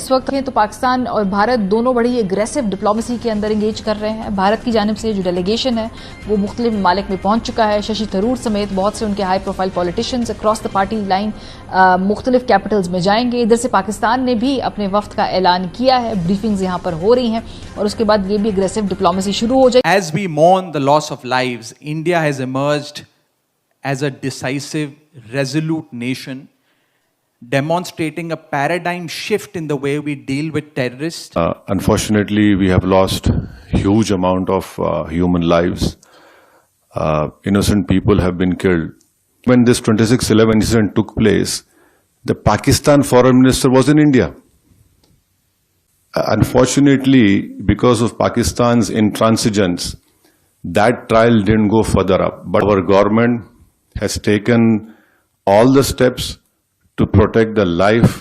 اس وقت تو پاکستان اور بھارت دونوں بڑی اگریسو ڈپلومیسی کے اندر انگیج کر رہے ہیں. بھارت کی جانب سے جو ڈیلیگیشن ہے وہ مختلف ممالک میں پہنچ چکا ہے. ششی تھرور سمیت بہت سے ان کے high profile politicians across the party line مختلف کیپٹلز میں جائیں گے. ادھر سے پاکستان نے بھی اپنے وفد کا اعلان کیا ہے, بریفنگز یہاں پر ہو رہی ہیں اور اس کے بعد یہ بھی اگریسو ڈپلومیسی شروع ہو جائے. As we mourn the loss of lives, India has emerged as a decisive, resolute nation, demonstrating a paradigm shift in the way we deal with terrorists. Unfortunately, we have lost huge amount of human lives. Innocent people have been killed. When this 26/11 incident took place, the Pakistan foreign minister was in India. Unfortunately, because of Pakistan's intransigence, that trial didn't go further up. But our government has taken all the steps to protect the life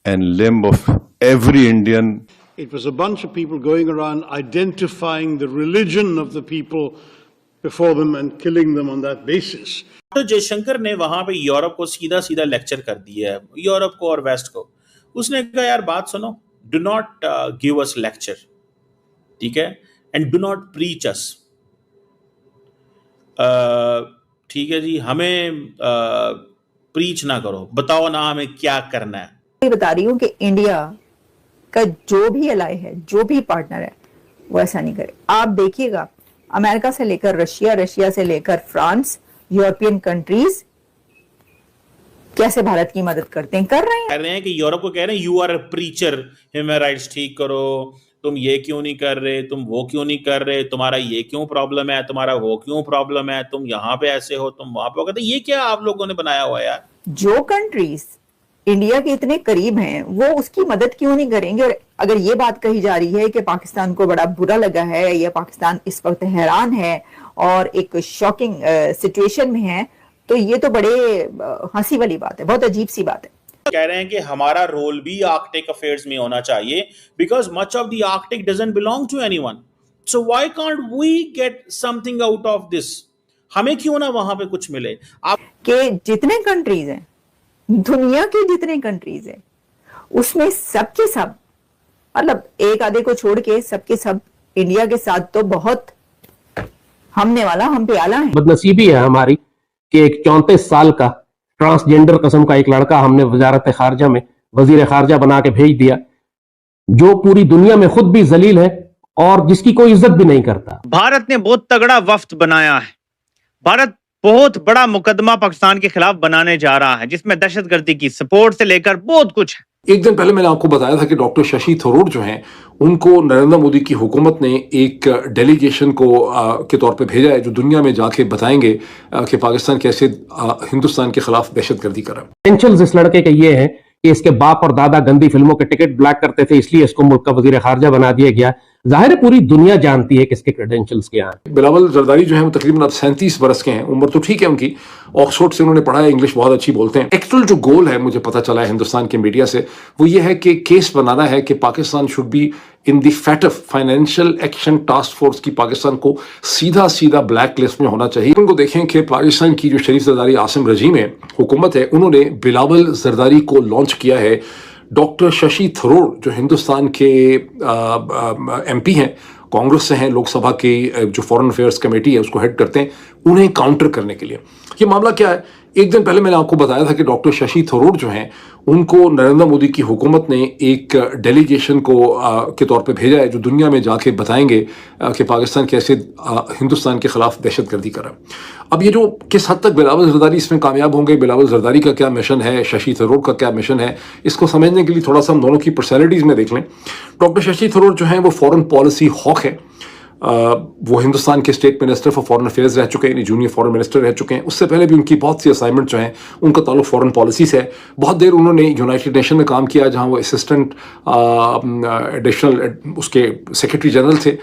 and limb of every Indian. It was a bunch of people going around identifying the religion of the people before them and killing them on that basis. تو جے شنکر نے وہاں پہ Europe کو سیدھا سیدھا lecture کر دیا ہے, یورپ کو اور ویسٹ کو. اس نے کہا یار بات سنو, do not give us lecture, ٹھیک ہے, and do not preach us. ٹھیک ہے جی, ہمیں پریچ نہ کرو, بتاؤ نا ہمیں کیا کرنا ہے. میں بتا رہی ہوں کہ انڈیا کا جو بھی الائی ہے, جو بھی پارٹنر ہے, وہ ایسا نہیں کرے. آپ دیکھیے گا امریکہ سے لے کر رشیا, رشیا سے لے کر فرانس, یورپین کنٹریز کیسے بھارت کی مدد کرتے ہیں, کر رہے ہیں کہ یورپ کو کہہ رہے ہیں you are a preacher, human rights ٹھیک کرو, تم یہ کیوں نہیں کر رہے, تم وہ کیوں نہیں کر رہے, تمہارا یہ کیوں پرابلم ہے, تمہارا وہ کیوں پرابلم ہے, تم یہاں پہ ایسے ہو, تم وہاں پہ ہو. کہتے ہیں یہ کیا آپ لوگوں نے بنایا ہوا ہے یار. جو کنٹریز انڈیا کے اتنے قریب ہیں وہ اس کی مدد کیوں نہیں کریں گے. اور اگر یہ بات کہی جا رہی ہے کہ پاکستان کو بڑا برا لگا ہے یا پاکستان اس وقت حیران ہے اور ایک شاکنگ سچویشن میں ہے, تو یہ تو بڑے ہنسی والی بات ہے, بہت عجیب سی بات ہے. کہہ رہے ہیں کہ ہمارا رول بھی آرکٹک افیئرز میں ہونا چاہیے, because much of the Arctic doesn't belong to anyone. So why can't we get something out of this, ہمیں کیوں نہ وہاں پہ کچھ ملے. آپ کہ جتنے کنٹریز ہیں, دنیا کے جتنے کنٹریز ہیں, اس میں سب کے سب, مطلب ایک آدھے کو چھوڑ کے سب کے سب انڈیا کے ساتھ تو بہت ہمنے والا ہم پہ آلہ ہے. بدنصیبی ہے ہماری کہ ایک 34 سال کا ٹرانسجینڈر قسم کا ایک لڑکا ہم نے وزارت خارجہ میں وزیر خارجہ بنا کے بھیج دیا, جو پوری دنیا میں خود بھی ذلیل ہے اور جس کی کوئی عزت بھی نہیں کرتا. بھارت نے بہت تگڑا وفد بنایا ہے. بھارت بہت بڑا مقدمہ پاکستان کے خلاف بنانے جا رہا ہے, جس میں دہشت گردی کی سپورٹ سے لے کر بہت کچھ ہے. ایک دن پہلے میں نے آپ کو بتایا تھا کہ ڈاکٹر ششی تھرور جو ہیں ان کو نریندر مودی کی حکومت نے ایک ڈیلیگیشن کو کے طور پہ بھیجا ہے, جو دنیا میں جا کے بتائیں گے کہ پاکستان کیسے ہندوستان کے خلاف دہشت گردی کر رہا ہے. کریڈینشلز اس لڑکے کے یہ ہیں کہ اس کے باپ اور دادا گندی فلموں کے ٹکٹ بلیک کرتے تھے, اس لیے اس کو ملک کا وزیر خارجہ بنا دیا گیا. ظاہر ہے پوری دنیا جانتی ہے کہ اس کے کریڈینشلز کیا ہیں. بلاول زرداری جو ہیں وہ تقریباً 37 برس کے ہیں, عمر تو ٹھیک ہے ان کی, آکسفورڈ سے انہوں نے پڑھا ہے, انگلش بہت اچھی بولتے ہیں. ایکچوئل جو گول ہے مجھے پتہ چلا ہے ہندوستان کے میڈیا سے, وہ یہ ہے کہ کیس بنانا ہے کہ Pakistan should be in the FATF financial action task force کی, پاکستان کو سیدھا سیدھا بلیک لسٹ میں ہونا چاہیے. ان کو دیکھیں کہ پاکستان کی جو شریف زرداری عاصم رجیم ہے, حکومت ہے, انہوں نے بلاول زرداری کو لانچ کیا ہے. ڈاکٹر ششی تھرور جو ہندوستان کے ایم پی ہیں, کانگریس سے ہیں, لوک سبھا کی جو فورن افیئرس کمیٹی ہے اس کو ہیڈ کرتے ہیں, انہیں کاؤنٹر کرنے کے لیے. یہ معاملہ کیا ہے, ایک دن پہلے میں نے آپ کو بتایا تھا کہ ڈاکٹر ششی تھرور جو ہیں ان کو نریندر مودی کی حکومت نے ایک ڈیلیگیشن کو کے طور پہ بھیجا ہے, جو دنیا میں جا کے بتائیں گے کہ پاکستان کیسے ہندوستان کے خلاف دہشت گردی کر رہا ہے. اب یہ جو کس حد تک بلاول زرداری اس میں کامیاب ہوں گے, بلاول زرداری کا کیا مشن ہے, ششی تھرور کا کیا مشن ہے, اس کو سمجھنے کے لیے تھوڑا سا ہم دونوں کی پرسنالٹیز میں دیکھ لیں. ڈاکٹر ششی تھرور جو ہیں وہ فورن پالیسی ہاک ہے. وہ ہندوستان کے state minister for foreign affairs رہ چکے ہیں, یعنی جونیئر فورن منسٹر رہ چکے ہیں. اس سے پہلے بھی ان کی بہت سی اسائنمنٹ جو ہیں ان کا تعلق فورن پالیسی سے ہے. بہت دیر انہوں نے یونائٹڈ نیشن میں کام کیا, جہاں وہ اسسٹنٹ ایڈیشنل اس کے سیکرٹری جنرل تھے,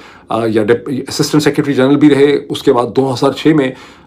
یا اسسٹنٹ سیکرٹری جنرل بھی رہے. اس کے بعد 2006 میں